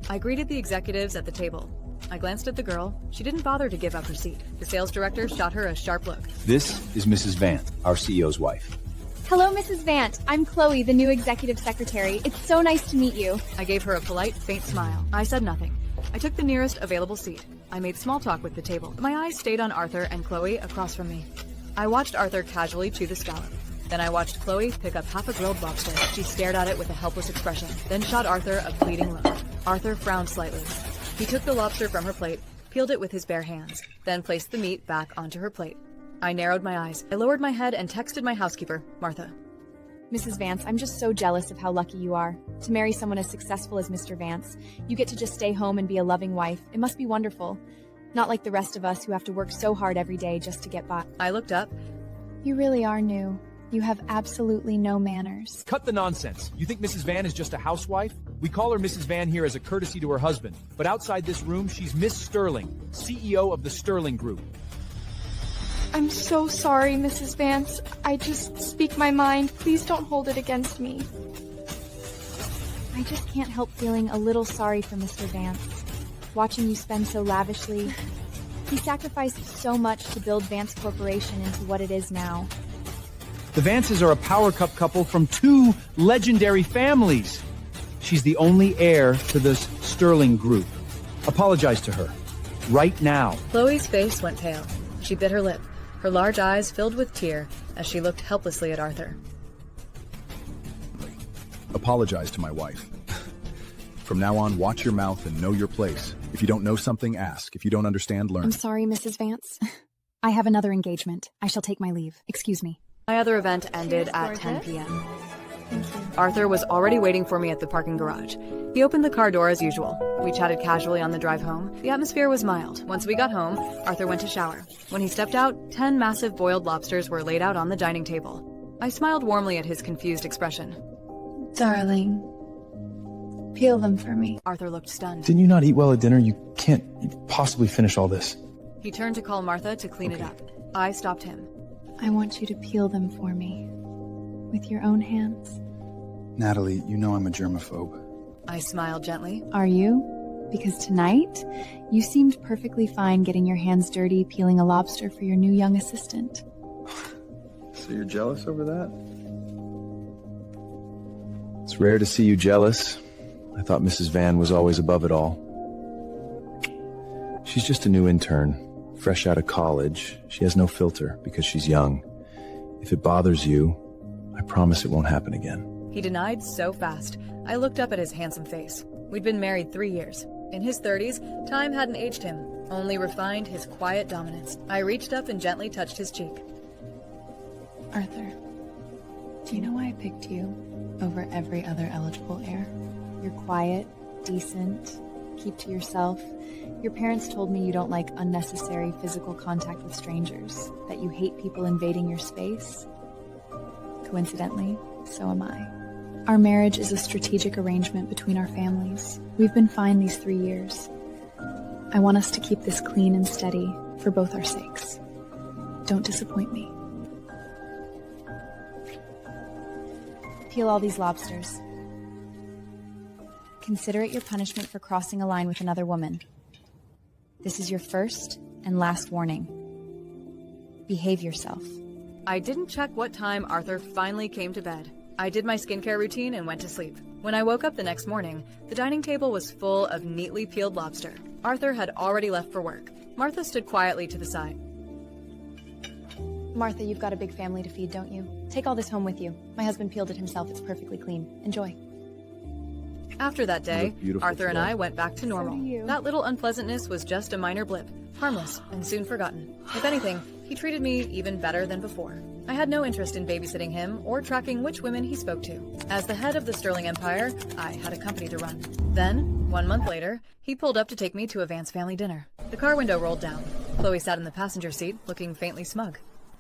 I greeted the executives at the table. I glanced at the girl. She didn't bother to give up her seat. The sales director shot her a sharp look. This is Mrs. Vant, our CEO's wife. Hello, Mrs. Vant. I'm Chloe, the new executive secretary. It's so nice to meet you. I gave her a polite, faint smile. I said nothing. I took the nearest available seat. I made small talk with the table. My eyes stayed on Arthur and Chloe across from me. I watched Arthur casually chew the scallop. Then I watched Chloe pick up half a grilled lobster. She stared at it with a helpless expression, then shot Arthur a pleading look. Arthur frowned slightly. He took the lobster from her plate, peeled it with his bare hands, then placed the meat back onto her plate. I narrowed my eyes. I lowered my head and texted my housekeeper, Martha. Mrs. Vance, I'm just so jealous of how lucky you are. To marry someone as successful as Mr. Vance. You get to just stay home and be a loving wife. It must be wonderful. Not like the rest of us who have to work so hard every day just to get by. I looked up. You really are new. You have absolutely no manners. Cut the nonsense. You think Mrs. Van is just a housewife? We call her Mrs. Van here as a courtesy to her husband. But outside this room, she's Miss Sterling, CEO of the Sterling Group. I'm so sorry, Mrs. Vance. I just speak my mind. Please don't hold it against me. I just can't help feeling a little sorry for Mr. Vance. Watching you spend so lavishly. He sacrificed so much to build Vance Corporation into what it is now. The Vances are a power cup couple from two legendary families. She's the only heir to this Sterling Group. Apologize to her. Right now. Chloe's face went pale. She bit her lip. Her large eyes filled with tear as she looked helplessly at Arthur. Apologize to my wife. From now on, watch your mouth and know your place. If you don't know something, ask. If you don't understand, learn. I'm sorry, Mrs. Vance. I have another engagement. I shall take my leave. Excuse me. My other event ended at 10 p.m. Arthur was already waiting for me at the parking garage. He opened the car door as usual. We chatted casually on the drive home. The atmosphere was mild. Once we got home, Arthur went to shower. When he stepped out, 10 massive boiled lobsters were laid out on the dining table. I smiled warmly at his confused expression. Darling, peel them for me. Arthur looked stunned. Didn't you not eat well at dinner? You can't possibly finish all this. He turned to call Martha to clean it up. I stopped him. I want you to peel them for me. With your own hands. Natalie, you know I'm a germaphobe. I smiled gently. Are you? Because tonight, you seemed perfectly fine getting your hands dirty peeling a lobster for your new young assistant. So you're jealous over that? It's rare to see you jealous. I thought Mrs. Van was always above it all. She's just a new intern, fresh out of college. She has no filter because she's young. If it bothers you, I promise it won't happen again. He denied so fast. I looked up at his handsome face. We'd been married 3 years. In his 30s, time hadn't aged him, only refined his quiet dominance. I reached up and gently touched his cheek. Arthur, do you know why I picked you over every other eligible heir? You're quiet, decent, keep to yourself. Your parents told me you don't like unnecessary physical contact with strangers, that you hate people invading your space. Coincidentally, so am I. Our marriage is a strategic arrangement between our families. We've been fine these 3 years. I want us to keep this clean and steady for both our sakes. Don't disappoint me. Peel all these lobsters. Consider it your punishment for crossing a line with another woman. This is your first and last warning. Behave yourself. I didn't check what time Arthur finally came to bed. I did my skincare routine and went to sleep. When I woke up the next morning, the dining table was full of neatly peeled lobster. Arthur had already left for work. Martha stood quietly to the side. Martha, you've got a big family to feed, don't you? Take all this home with you. My husband peeled it himself. It's perfectly clean. Enjoy. After that day, Arthur and today. I went back to normal. That little unpleasantness was just a minor blip, harmless and soon forgotten. If anything, he treated me even better than before. I had no interest in babysitting him or tracking which women he spoke to. As the head of the Sterling Empire, I had a company to run. Then, 1 month later, he pulled up to take me to a Vance family dinner. The car window rolled down. Chloe sat in the passenger seat, looking faintly smug.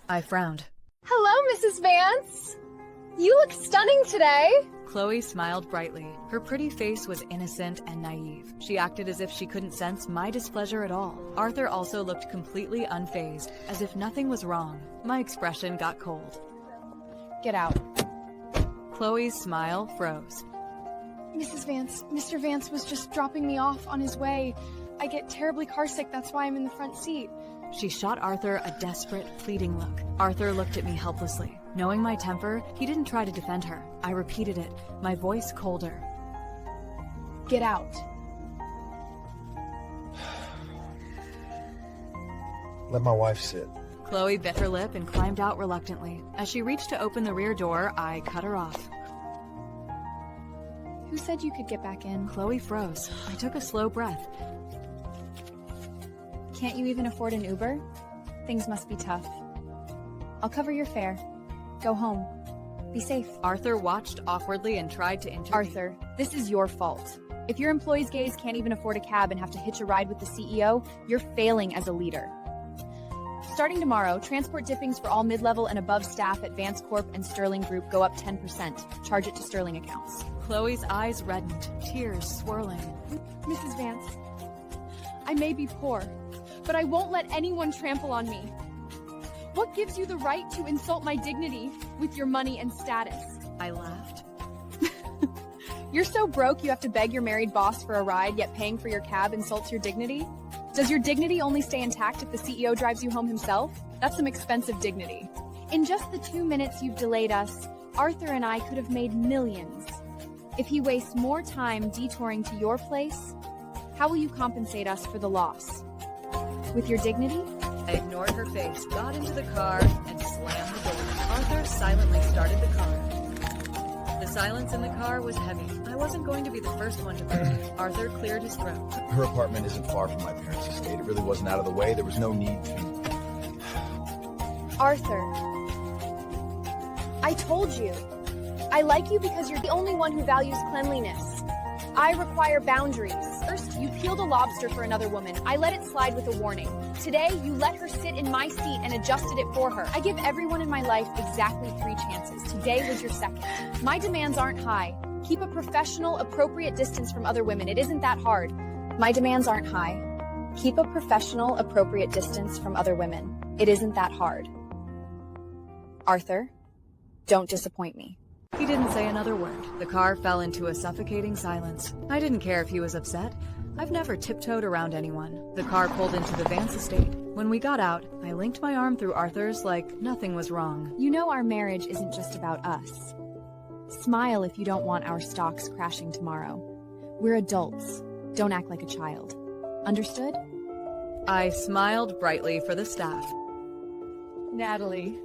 I frowned. Hello, Mrs. Vance. You look stunning today. Chloe smiled brightly. Her pretty face was innocent and naive. She acted as if she couldn't sense my displeasure at all. Arthur also looked completely unfazed, as if nothing was wrong. My expression got cold. Get out. Chloe's smile froze. Mrs. Vance, Mr. Vance was just dropping me off on his way. I get terribly carsick, that's why I'm in the front seat. She shot Arthur a desperate, pleading look. Arthur looked at me helplessly. Knowing my temper, he didn't try to defend her. I repeated it, my voice colder. Get out. Let my wife sit. Chloe bit her lip and climbed out reluctantly. As she reached to open the rear door, I cut her off. Who said you could get back in? Chloe froze. I took a slow breath. Can't you even afford an Uber? Things must be tough. I'll cover your fare. Go home. Be safe. Arthur watched awkwardly and tried to intervene. Arthur, this is your fault. If your employees' gays can't even afford a cab and have to hitch a ride with the CEO, you're failing as a leader. Starting tomorrow, transport dippings for all mid-level and above staff at Vance Corp and Sterling Group go up 10%. Charge it to Sterling accounts. Chloe's eyes reddened, tears swirling. Mrs. Vance, I may be poor, but I won't let anyone trample on me. What gives you the right to insult my dignity with your money and status? I laughed. You're so broke you have to beg your married boss for a ride, yet paying for your cab insults your dignity? Does your dignity only stay intact if the CEO drives you home himself? That's some expensive dignity. In just the 2 minutes you've delayed us, Arthur and I could have made millions. If he wastes more time detouring to your place, how will you compensate us for the loss? With your dignity? I ignored her face, got into the car, and slammed the door. Arthur silently started the car. The silence in the car was heavy. I wasn't going to be the first one to break. Arthur cleared his throat. Her apartment isn't far from my parents' estate. It really wasn't out of the way. There was no need to... Arthur, I told you. I like you because you're the only one who values cleanliness. I require boundaries. First, you peeled a lobster for another woman. I let it slide with a warning. Today, you let her sit in my seat and adjusted it for her. I give everyone in my life exactly 3 chances. Today was your second. My demands aren't high. Keep a professional, appropriate distance from other women. It isn't that hard. My demands aren't high. Keep a professional, appropriate distance from other women. It isn't that hard. Arthur, don't disappoint me. He didn't say another word. The car fell into a suffocating silence. I didn't care if he was upset. I've never tiptoed around anyone. The car pulled into the Vance estate. When we got out, I linked my arm through Arthur's like nothing was wrong. You know our marriage isn't just about us. Smile if you don't want our stocks crashing tomorrow. We're adults. Don't act like a child. Understood? I smiled brightly for the staff. Natalie.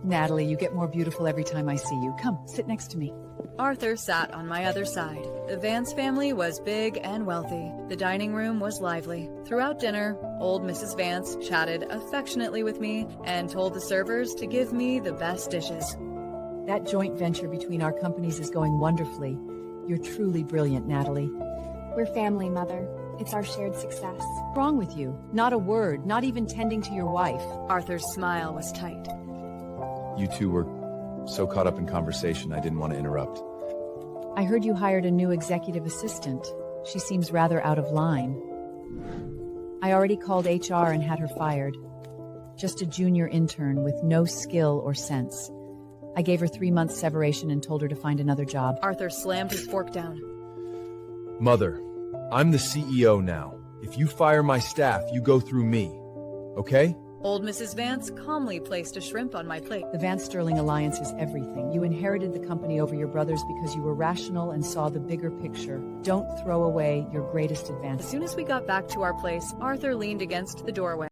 Natalie, you get more beautiful every time I see you. Come, sit next to me. Arthur sat on my other side. The Vance family was big and wealthy. The dining room was lively. Throughout dinner, old Mrs. Vance chatted affectionately with me and told the servers to give me the best dishes. That joint venture between our companies is going wonderfully. You're truly brilliant, Natalie. We're family, Mother. It's our shared success. What's wrong with you? Not a word, not even tending to your wife. Arthur's smile was tight. You two were so caught up in conversation, I didn't want to interrupt. I heard you hired a new executive assistant. She seems rather out of line. I already called HR and had her fired. Just a junior intern with no skill or sense. I gave her 3 months separation and told her to find another job. Arthur slammed his fork down. Mother, I'm the CEO now. If you fire my staff, you go through me. Okay? Old Mrs. Vance calmly placed a shrimp on my plate. The Vance Sterling alliance is everything. You inherited the company over your brothers because you were rational and saw the bigger picture. Don't throw away your greatest advantage. As soon as we got back to our place, Arthur leaned against the doorway.